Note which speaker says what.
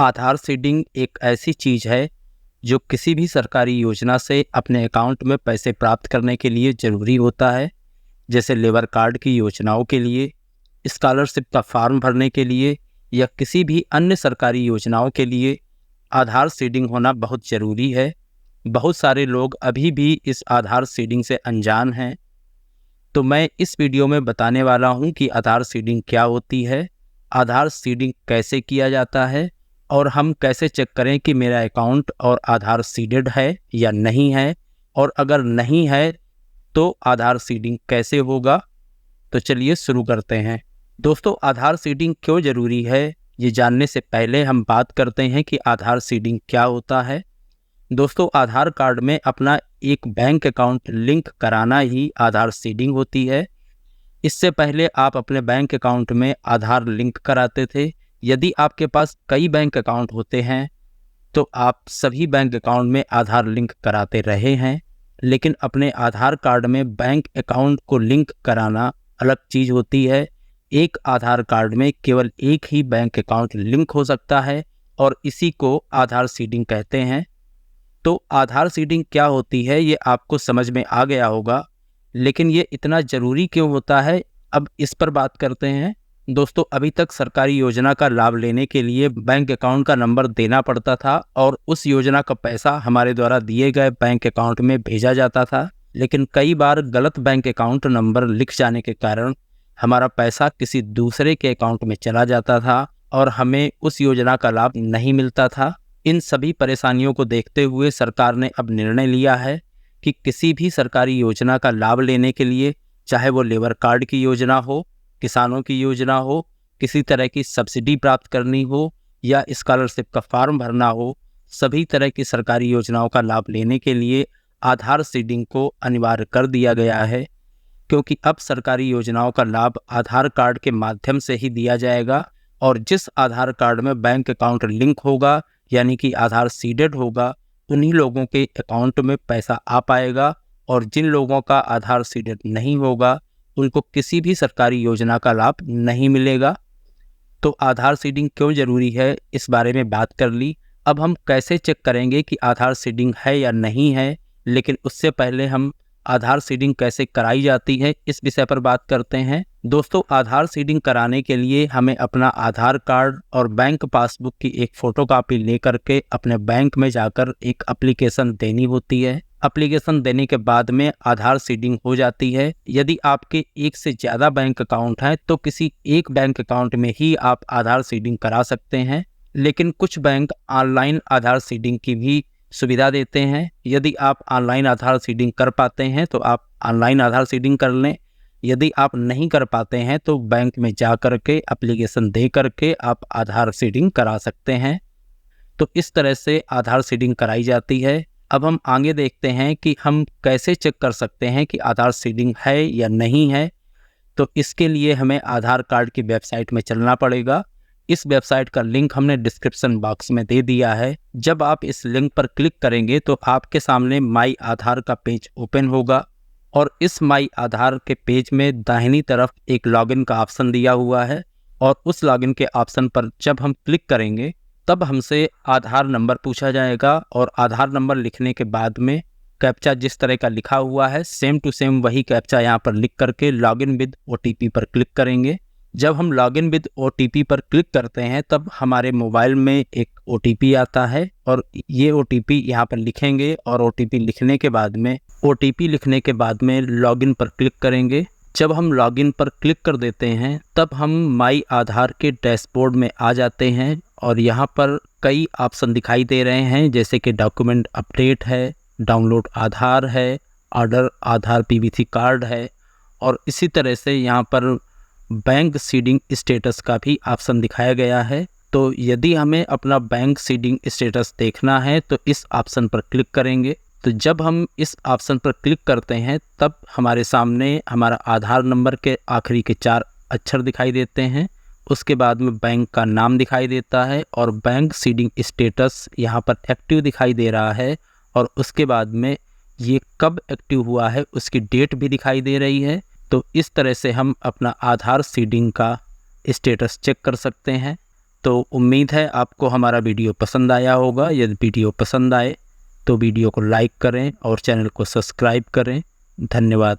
Speaker 1: आधार seeding एक ऐसी चीज़ है जो किसी भी सरकारी योजना से अपने अकाउंट में पैसे प्राप्त करने के लिए ज़रूरी होता है। जैसे लेबर कार्ड की योजनाओं के लिए, स्कॉलरशिप का फॉर्म भरने के लिए या किसी भी अन्य सरकारी योजनाओं के लिए आधार सीडिंग होना बहुत ज़रूरी है। बहुत सारे लोग अभी भी इस आधार सीडिंग से अनजान हैं। तो मैं इस वीडियो में बताने वाला हूं कि आधार सीडिंग क्या होती है, आधार सीडिंग कैसे किया जाता है और हम कैसे चेक करें कि मेरा अकाउंट और आधार सीडेड है या नहीं है, और अगर नहीं है तो आधार सीडिंग कैसे होगा। तो चलिए शुरू करते हैं। दोस्तों, आधार सीडिंग क्यों ज़रूरी है ये जानने से पहले हम बात करते हैं कि आधार सीडिंग क्या होता है। दोस्तों, आधार कार्ड में अपना एक बैंक अकाउंट लिंक कराना ही आधार सीडिंग होती है। इससे पहले आप अपने बैंक अकाउंट में आधार लिंक कराते थे। यदि आपके पास कई बैंक अकाउंट होते हैं तो आप सभी बैंक अकाउंट में आधार लिंक कराते रहे हैं, लेकिन अपने आधार कार्ड में बैंक अकाउंट को लिंक कराना अलग चीज़ होती है। एक आधार कार्ड में केवल एक ही बैंक अकाउंट लिंक हो सकता है और इसी को आधार सीडिंग कहते हैं। तो आधार सीडिंग क्या होती है ये आपको समझ में आ गया होगा, लेकिन ये इतना ज़रूरी क्यों होता है, अब इस पर बात करते हैं। दोस्तों, अभी तक सरकारी योजना का लाभ लेने के लिए बैंक अकाउंट का नंबर देना पड़ता था और उस योजना का पैसा हमारे द्वारा दिए गए बैंक अकाउंट में भेजा जाता था। लेकिन कई बार गलत बैंक अकाउंट नंबर लिख जाने के कारण हमारा पैसा किसी दूसरे के अकाउंट में चला जाता था और हमें उस योजना का लाभ नहीं मिलता था। इन सभी परेशानियों को देखते हुए सरकार ने अब निर्णय लिया है कि किसी भी सरकारी योजना का लाभ लेने के लिए, चाहे वो लेबर कार्ड की योजना हो, किसानों की योजना हो, किसी तरह की सब्सिडी प्राप्त करनी हो या स्कॉलरशिप का फॉर्म भरना हो, सभी तरह की सरकारी योजनाओं का लाभ लेने के लिए आधार सीडिंग को अनिवार्य कर दिया गया है। क्योंकि अब सरकारी योजनाओं का लाभ आधार कार्ड के माध्यम से ही दिया जाएगा और जिस आधार कार्ड में बैंक अकाउंट लिंक होगा, यानी कि आधार सीडेड होगा, उन्हीं लोगों के अकाउंट में पैसा आ पाएगा और जिन लोगों का आधार सीडेड नहीं होगा उनको किसी भी सरकारी योजना का लाभ नहीं मिलेगा। तो आधार सीडिंग क्यों ज़रूरी है इस बारे में बात कर ली। अब हम कैसे चेक करेंगे कि आधार सीडिंग है या नहीं है, लेकिन उससे पहले हम आधार सीडिंग कैसे कराई जाती है इस विषय पर बात करते हैं। दोस्तों, आधार सीडिंग कराने के लिए हमें अपना आधार कार्ड और बैंक पासबुक की एक फ़ोटोकॉपी लेकर के अपने बैंक में जाकर एक एप्लीकेशन देनी होती है। एप्लीकेशन देने के बाद में आधार सीडिंग हो जाती है। यदि आपके एक से ज़्यादा बैंक अकाउंट हैं तो किसी एक बैंक अकाउंट में ही आप आधार सीडिंग करा सकते हैं, लेकिन कुछ बैंक ऑनलाइन आधार सीडिंग की भी सुविधा देते हैं। यदि आप ऑनलाइन आधार सीडिंग कर पाते हैं तो आप ऑनलाइन आधार सीडिंग कर लें। यदि आप नहीं कर पाते हैं तो बैंक में जा कर के एप्लीकेशन दे करके आप आधार सीडिंग करा सकते हैं। तो इस तरह से आधार सीडिंग कराई जाती है। अब हम आगे देखते हैं कि हम कैसे चेक कर सकते हैं कि आधार सीडिंग है या नहीं है। तो इसके लिए हमें आधार कार्ड की वेबसाइट में चलना पड़ेगा। इस वेबसाइट का लिंक हमने डिस्क्रिप्शन बॉक्स में दे दिया है। जब आप इस लिंक पर क्लिक करेंगे तो आपके सामने माई आधार का पेज ओपन होगा और इस माई आधार के पेज में दाहिनी तरफ एक लॉगिन का ऑप्शन दिया हुआ है और उस लॉगिन के ऑप्शन पर जब हम क्लिक करेंगे तब हमसे आधार नंबर पूछा जाएगा और आधार नंबर लिखने के बाद में कैप्चा जिस तरह का लिखा हुआ है सेम टू सेम वही कैप्चा यहाँ पर लिख करके लॉगिन विद ओटीपी पर क्लिक करेंगे। जब हम लॉगिन विद ओटीपी पर क्लिक करते हैं तब हमारे मोबाइल में एक ओटीपी आता है और ये ओटीपी यहाँ पर लिखेंगे और ओटीपी लिखने के बाद में लॉगिन पर क्लिक करेंगे। जब हम लॉगिन पर क्लिक कर देते हैं तब हम माई आधार के डैशबोर्ड में आ जाते हैं और यहाँ पर कई ऑप्शन दिखाई दे रहे हैं, जैसे कि डॉक्यूमेंट अपडेट है, डाउनलोड आधार है, ऑर्डर आधार पीवीसी कार्ड है और इसी तरह से यहाँ पर बैंक सीडिंग स्टेटस का भी ऑप्शन दिखाया गया है। तो यदि हमें अपना बैंक सीडिंग स्टेटस देखना है तो इस ऑप्शन पर क्लिक करेंगे। तो जब हम इस ऑप्शन पर क्लिक करते हैं तब हमारे सामने हमारा आधार नंबर के आखिरी के 4 अक्षर दिखाई देते हैं। उसके बाद में बैंक का नाम दिखाई देता है और बैंक सीडिंग स्टेटस यहाँ पर एक्टिव दिखाई दे रहा है और उसके बाद में ये कब एक्टिव हुआ है उसकी डेट भी दिखाई दे रही है। तो इस तरह से हम अपना आधार सीडिंग का स्टेटस चेक कर सकते हैं। तो उम्मीद है आपको हमारा वीडियो पसंद आया होगा। यदि वीडियो पसंद आए तो वीडियो को लाइक करें और चैनल को सब्सक्राइब करें। धन्यवाद।